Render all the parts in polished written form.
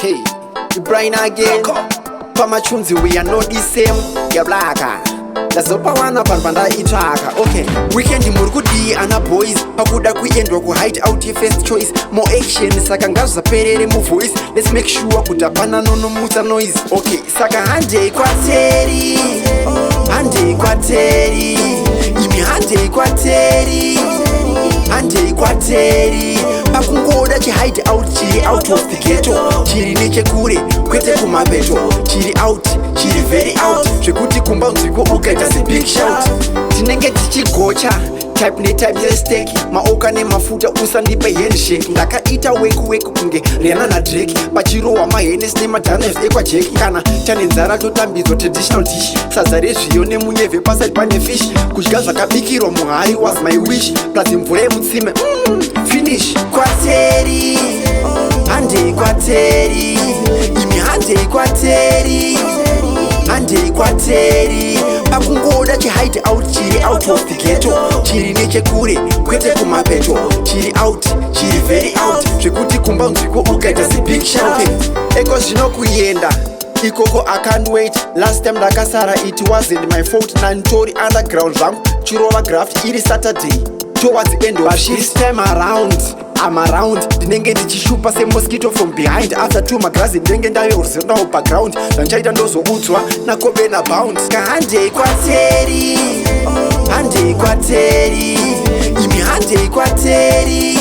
Hey, BryN again. Pamachunzi we are not the same. bLaCa. Lazopa wana panpanda itaka. Okay, weekend murukudi ana boys. Pakuda kuendwa ku hide out your first choice. More action saka ngaza perere mu voice. Let's make sure kutapana no muta noise. Okay, saka Handei KwaTerry. Handei KwaTerry. Imi Handei KwaTerry. Handei KwaTerry. Pakungoda chi hide out, chiri out of the ghetto. Chiri neche kure, kwete kumapeto. Chiri out, chiri very out. Zvekuti kumba nzviko ukaita se big shout. Tinenge tichigocha, type ne type ye steak. Maoka ne mafuta usandipe handshake. Ndakaita weku kunge Rihanna na Drake. Pachirowa mahenes ne madhanes ekwaJake. Kana chane nzara totambidzwa traditional dish. Sadza rezviyo nemunyevhe paside pane fish. Kudya zvakabikirwa muhari was my wish. Plus mvura yemutsime, finish. KwaTerry, Handei KwaTerry. Imi Handei KwaTerry. Handei KwaTerry. Pakungoda chi hide out, chiri out of the ghetto. Chiri neche kure, kwete kumapeto. Chiri out, chiri very out. Zvekuti kumba nzviko ukaita se big shout. Eko zvino kuyenda ikoko I can't wait. Last time ndakasara it wasn't my fault. Nantori underground zvangu chirova graft iri Saturday towards the end of shift. This time around I'm around. Ndinenge ndichishupa se mosquito from behind. After 2 maglazi ndenge ndayoruzira nawo background. Zanchaita ndozoudzwa nakobe na bound. Handei KwaTerry. Handei KwaTerry. Imi Handei KwaTerry.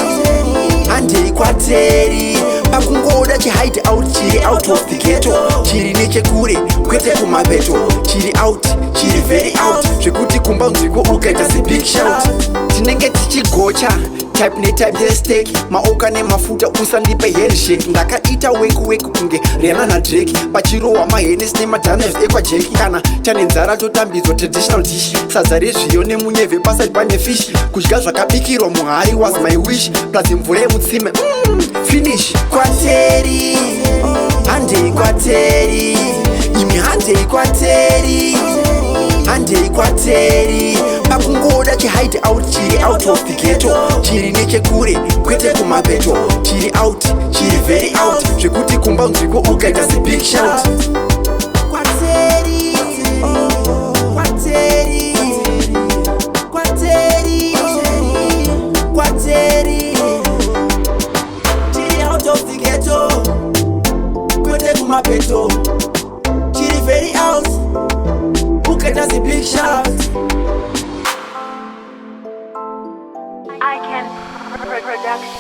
Handei KwaTerry. Pakungoda chi hide out, chiri out of the ghetto. Chiri neche kure, kwete kumapeto. Chiri out, chiri very out. Zvekuti kumba nzviko ukaita se big shout. Tinenge tichigocha, type ne type ye steak. Maoka ne mafuta usandipe handshake. Ndakaita weku kunge Rihanna na Drake. Pachirowa mahenes ne madhanes ekwaJake. Kana chane nzara totambidzwa traditional dish. Sadza rezviyo nemunyevhe paside pane fish. Kudya zvakabikirwa muhari was my wish. Plus mvura yemutsime, finish. KwaTerry, Handei KwaTerry. Imi Handei KwaTerry. Handei KwaTerry. Pakungoda chi hide out, chiri out of the ghetto. Chiri neche kure, kwete kumapeto. Chiri out, chiri very out. Zvekuti kumba nzviko ukaita se big shout. KwaTerry, KwaTerry. KwaTerry, KwaTerry. Chiri out of the ghetto. Kwete kumapeto. Chiri very out. Ukaita se big shout. iCan production.